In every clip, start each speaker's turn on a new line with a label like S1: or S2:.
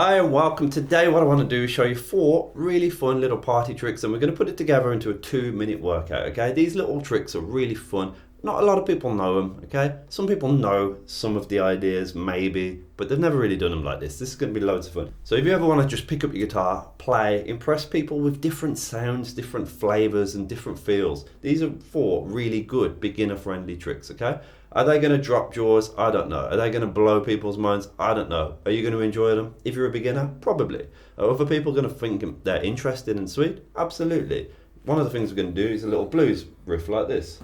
S1: Hi and welcome. Today what I want to do is show you 4 really fun little party tricks, and we're going to put it together into a 2-minute workout. Okay, these little tricks are really fun. Not a lot of people know them. Okay, some people know some of the ideas maybe, but they've never really done them like this. This is going to be loads of fun. So if you ever want to just pick up your guitar, play, impress people with different sounds, different flavors and different feels, these are 4 really good beginner friendly tricks. Okay, are they going to drop jaws? I don't know. Are they going to blow people's minds? I don't know. Are you going to enjoy them? If you're a beginner, probably. Are other people going to think they're interesting and sweet? Absolutely. One of the things we're going to do is a little blues riff like this.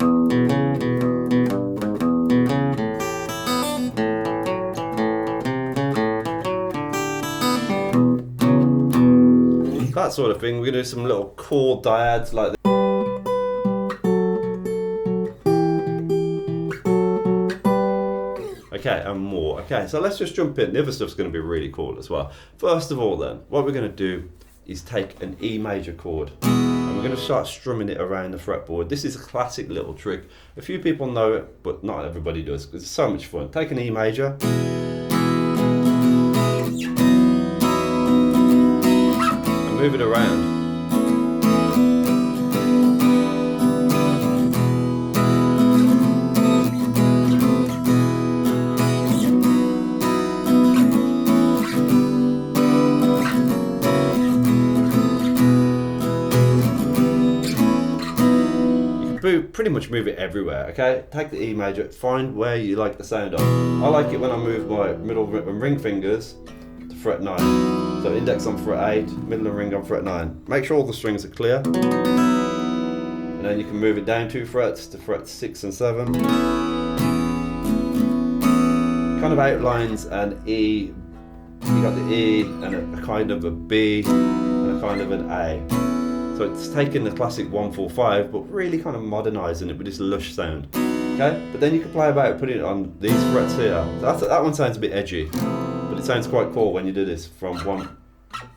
S1: That sort of thing. We're going to do some little chord diads like this. Okay, and more. Okay, so let's just jump in. The other stuff's going to be really cool as well. First of all then, what we're going to do is take an E major chord and we're going to start strumming it around the fretboard. This is a classic little trick. A few people know it, but not everybody does because it's so much fun. Take an E major and move it around. Pretty much move it everywhere. Okay, take the E major, find where you like the sound of. I like it when I move my middle and ring fingers to fret 9. So index on fret 8, middle and ring on fret 9. Make sure all the strings are clear. And then you can move it down 2 frets to fret 6 and 7. Kind of outlines an E. You got the E and a kind of a B and a kind of an A. So it's taking the classic 1-4-5, but really kind of modernising it with this lush sound. Okay, but then you can play about putting it on these frets here. So that one sounds a bit edgy, but it sounds quite cool when you do this from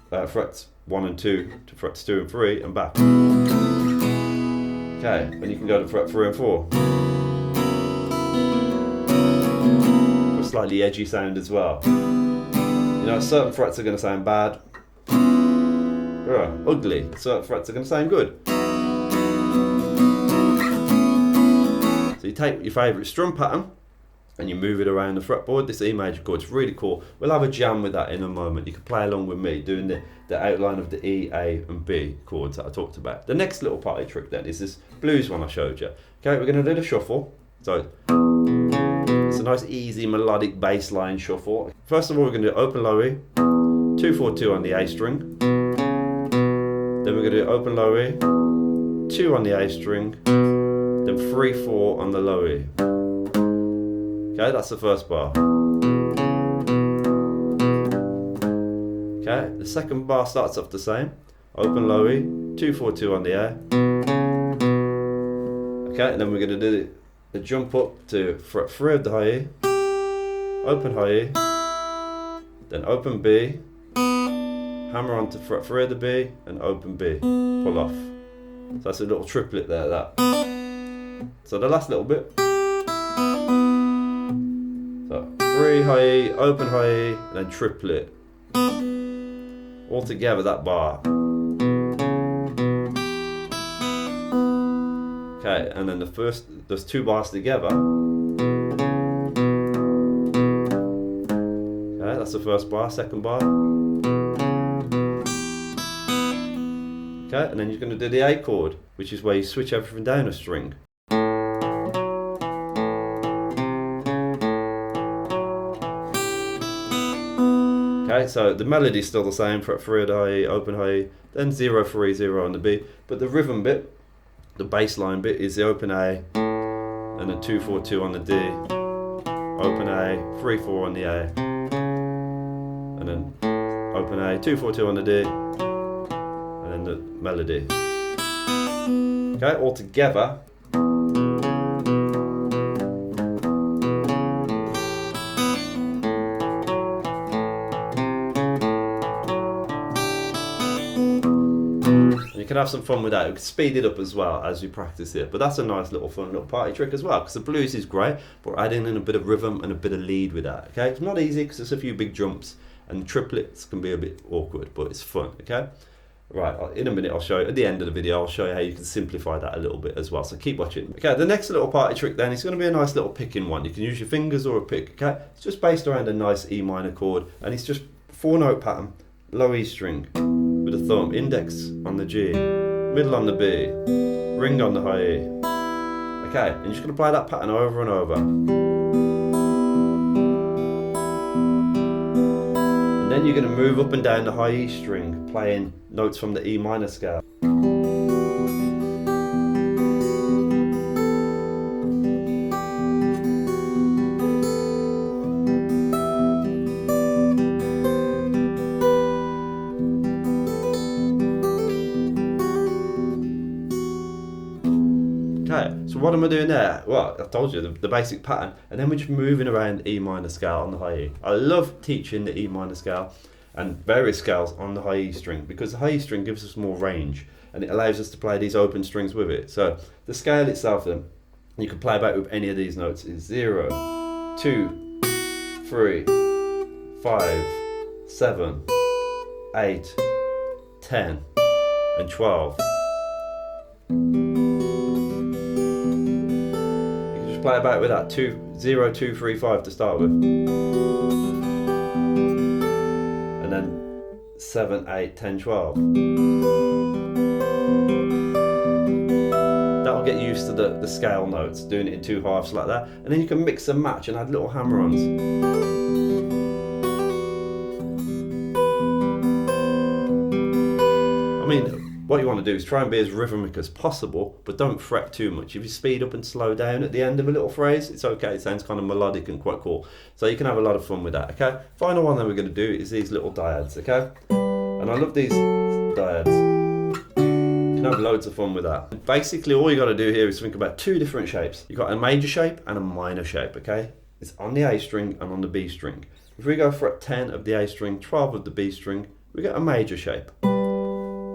S1: frets 1 and 2 to frets 2 and 3 and back. Okay, then you can go to fret 3 and 4. A slightly edgy sound as well. You know, certain frets are going to sound bad. Ugly. Certain frets are going to sound good. So you take your favourite strum pattern and you move it around the fretboard. This E major chord is really cool. We'll have a jam with that in a moment. You can play along with me doing the outline of the E, A and B chords that I talked about. The next little party trick then is this blues one I showed you. Okay, we're going to do the shuffle. So it's a nice easy melodic bass line shuffle. First of all, we're going to do open low E, 2-4-2 on the A string. Then we're going to do open low E, 2 on the A string, then 3-4 on the low E. Okay, that's the first bar. Okay, the second bar starts off the same. Open low E, 2-4-2 on the A. Okay, and then we're going to do the jump up to fret 3 of the high E, open high E, then open B, hammer onto fret 3 of the B and open B, pull off. So that's a little triplet there, that. So the last little bit. So 3 high E, open high E, and then triplet. All together that bar. Okay, and then there's 2 bars together. Okay, that's the first bar, second bar. Okay, and then you're going to do the A chord, which is where you switch everything down a string. Okay, so the melody is still the same, fret 3 of the high E, open high E, then 0-3-0 on the B, but the rhythm bit, the bass line bit, is the open A, and then 2-4-2 on the D, open A, 3-4 on the A, and then open A, 2-4-2 on the D, and the melody. Okay, all together. And you can have some fun with that. You can speed it up as well as you practice it. But that's a nice little fun little party trick as well, because the blues is great, but adding in a bit of rhythm and a bit of lead with that. Okay, it's not easy because there's a few big jumps and triplets can be a bit awkward, but it's fun, okay? Right, in a minute I'll show you, at the end of the video, I'll show you how you can simplify that a little bit as well, so keep watching. Okay, the next little party trick then is going to be a nice little picking one. You can use your fingers or a pick, okay? It's just based around a nice E minor chord, and it's just 4-note pattern, low E string, with a thumb, index on the G, middle on the B, ring on the high E. Okay, and you're just going to play that pattern over and over. And then you're going to move up and down the high E string, playing notes from the E minor scale. Okay, so what am I doing there? Well, I told you the basic pattern, and then we're just moving around E minor scale on the high E. I love teaching the E minor scale and various scales on the high E string, because the high E string gives us more range and it allows us to play these open strings with it. So the scale itself then, you can play about with any of these notes, is 0, 2, 3, 5, 7, 8, 10, and 12. Play about with that 0, 2, 3, 5 to start with, and then 7, 8, 10, 12. That'll get used to the scale notes, doing it in 2 halves like that, and then you can mix and match and add little hammer-ons. I mean, what you want to do is try and be as rhythmic as possible, but don't fret too much. If you speed up and slow down at the end of a little phrase, it's okay. It sounds kind of melodic and quite cool. So you can have a lot of fun with that, okay? Final one that we're going to do is these little diads, okay? And I love these diads. You can have loads of fun with that. Basically, all you got to do here is think about 2 different shapes. You've got a major shape and a minor shape, okay? It's on the A string and on the B string. If we go fret 10 of the A string, 12 of the B string, we get a major shape.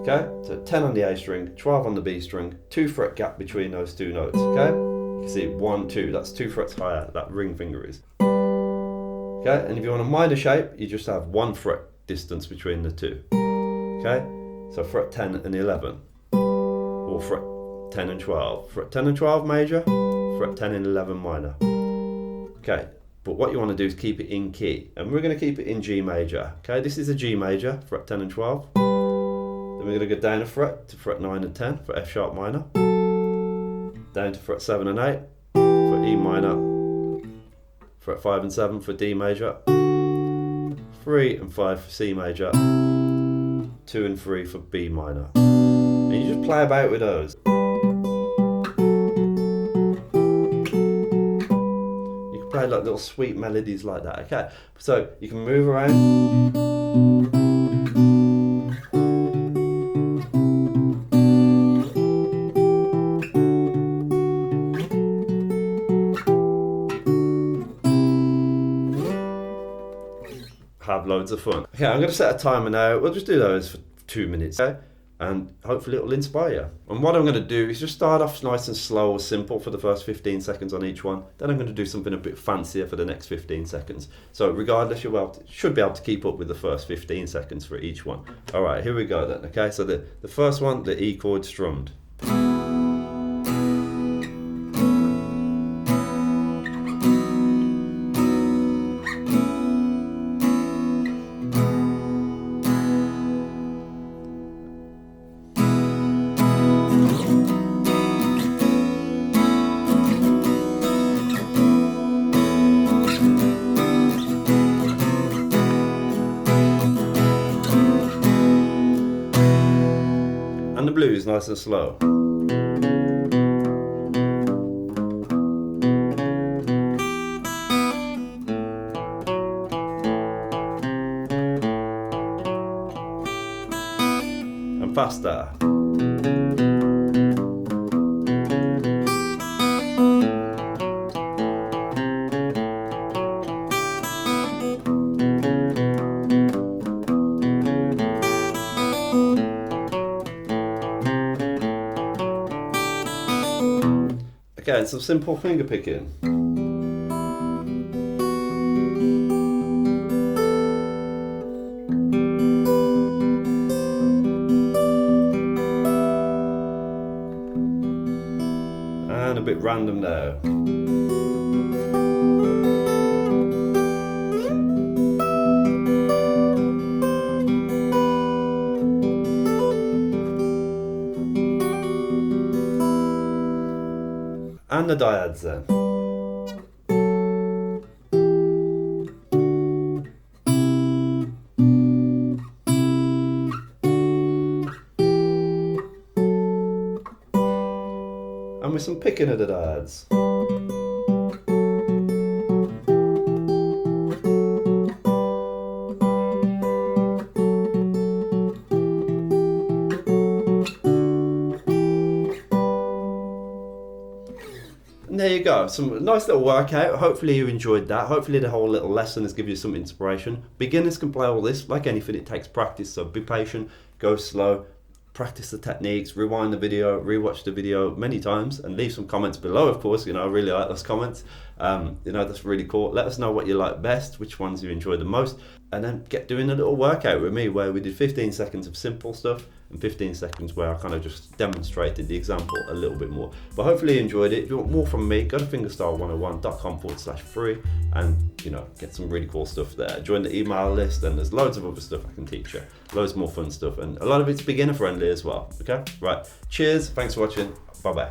S1: Okay, so 10 on the A string, 12 on the B string, 2 fret gap between those 2 notes, okay? You can see 1, 2, that's 2 frets higher, that ring finger is. Okay, and if you want a minor shape, you just have 1 fret distance between the 2. Okay, so fret 10 and 11, or fret 10 and 12. Fret 10 and 12 major, fret 10 and 11 minor. Okay, but what you want to do is keep it in key, and we're going to keep it in G major. Okay, this is a G major, fret 10 and 12. Then we're going to go down a fret to fret 9 and 10 for F sharp minor, down to fret 7 and 8 for E minor, fret 5 and 7 for D major, 3 and 5 for C major, 2 and 3 for B minor. And you just play about with those. You can play like little sweet melodies like that, okay? So you can move around. Have loads of fun. Okay, I'm going to set a timer now. We'll just do those for 2 minutes, okay? And hopefully it'll inspire you. And what I'm going to do is just start off nice and slow, simple for the first 15 seconds on each one. Then I'm going to do something a bit fancier for the next 15 seconds. So regardless, you should be able to keep up with the first 15 seconds for each one. All right, here we go then, okay? So the first one, the E chord strummed. And the blues nice and slow. And faster. Okay, and some simple finger picking. random there. And the diads then. And with some picking of the diads. And there you go, some nice little workout. Hopefully you enjoyed that. Hopefully the whole little lesson has given you some inspiration. Beginners can play all this. Like anything, it takes practice, so be patient, go slow, practice the techniques, rewind the video, rewatch the video many times, and leave some comments below, of course. I really like those comments. That's really cool. Let us know what you like best, which ones you enjoy the most, and then get doing a little workout with me where we did 15 seconds of simple stuff and 15 seconds where I kind of just demonstrated the example a little bit more. But hopefully you enjoyed it. If you want more from me, go to fingerstyle101.com/free and get some really cool stuff there. Join the email list, and there's loads of other stuff I can teach you. Loads more fun stuff, and a lot of it's beginner friendly as well. Okay, right, cheers, thanks for watching, bye bye.